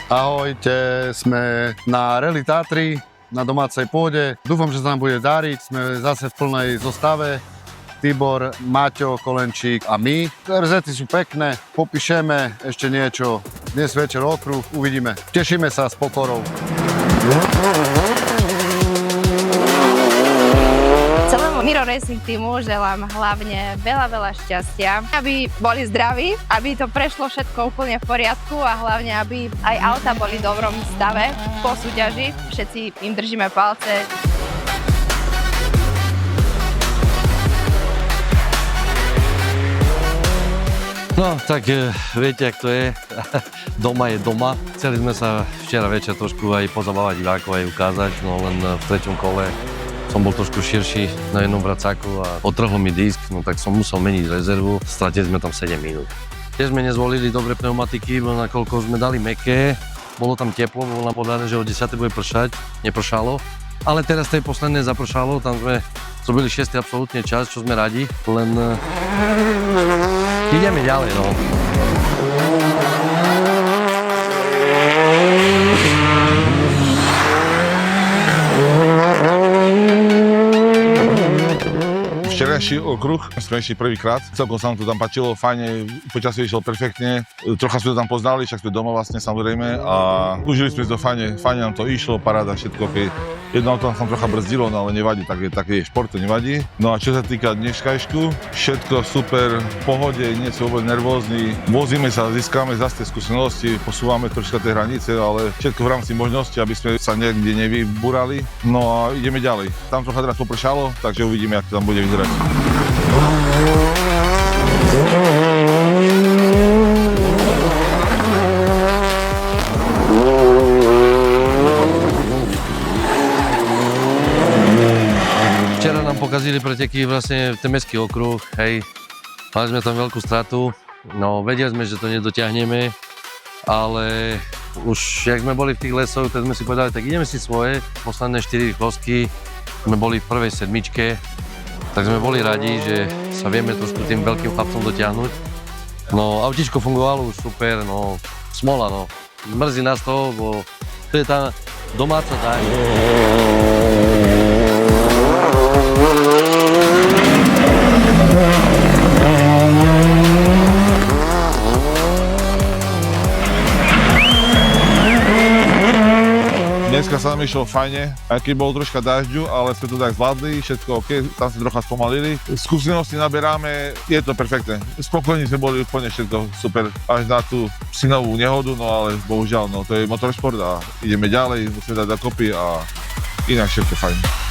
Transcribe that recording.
Ahojte, sme na Rally Tatry, na domácej pôde. Dúfam, že sa nám bude dariť, sme zase v plnej zostave. Tibor, Maťo, Kolenčík a my. RZ-y sú pekné, popíšeme ešte niečo. Dnes večer okruh, uvidíme. Tešíme sa s pokorou. Celému Miro Racing týmu želám hlavne veľa šťastia, aby boli zdraví, aby to prešlo všetko úplne v poriadku a hlavne, aby aj auta boli v dobrom stave po súťaži. Všetci im držíme palce. No, tak viete, jak to je. Doma je doma. Chceli sme sa včera večer trošku aj pozabávať divákov, aj ukázať, no len v treťom kole som bol trošku širší na jednom vracáku a otrhol mi disk, no tak som musel meniť rezervu. Stratili sme tam 7 minút. Tiež sme nezvolili dobre pneumatiky, nakoľko sme dali mäkké. Bolo tam teplo, bolo nám povedané, že o 10 bude pršať, nepršalo. Ale teraz tej poslednej zapršalo, tam sme zrobili 6. absolútne čas, čo sme radi, len ideme ďalej, no. Včerajší okruh sme išli prvýkrát, celkom sa nám to tam páčilo, fajne, počasie išiel perfektne, trocha sme to tam poznali, však sme doma vlastne samozrejme a užili sme to fajne nám to išlo, paráda, všetko okej. Jedno auto nám trocha brzdilo, no ale nevadí, také šport, to nevadí. No a čo sa týka dneškajšku, všetko super, v pohode, nie sú vôbec nervózni, vozíme sa, získame zase tie skúsenosti, posúvame troška tie hranice, ale všetko v rámci možnosti, aby sme sa niekde nevybúrali. No a ideme ďalej. Tam trocha teraz popršalo, takže uvidíme, ako to tam bude vyzerať. Včera nám pokazili preteky vlastne ten mestský okruh, hej. Mali sme tam veľkú stratu, no vedeli sme, že to nedotiahneme, ale už jak sme boli v tých lesoch, tak sme si povedali, tak ideme si svoje, posledné 4 rýchlostky, sme boli v prvej sedmičke, tak sme boli radi, že sa vieme trošku tým veľkým chlapcom dotiahnuť. No autíčko fungovalo už super, no smola, no. Mrzí nás to, bo to je tá domáca daň. Dneska sa nám išlo fajne, aj keď bolo troška dažďu, ale sme to tak zvládli, všetko OK, tam sme trocha spomalili. Skúsenosti naberáme, je to perfektné. Spokojní sme boli úplne všetko super, až na tú synovú nehodu, no ale bohužiaľ, no to je motorsport a ideme ďalej, musíme dať dokopy a inak všetko fajn.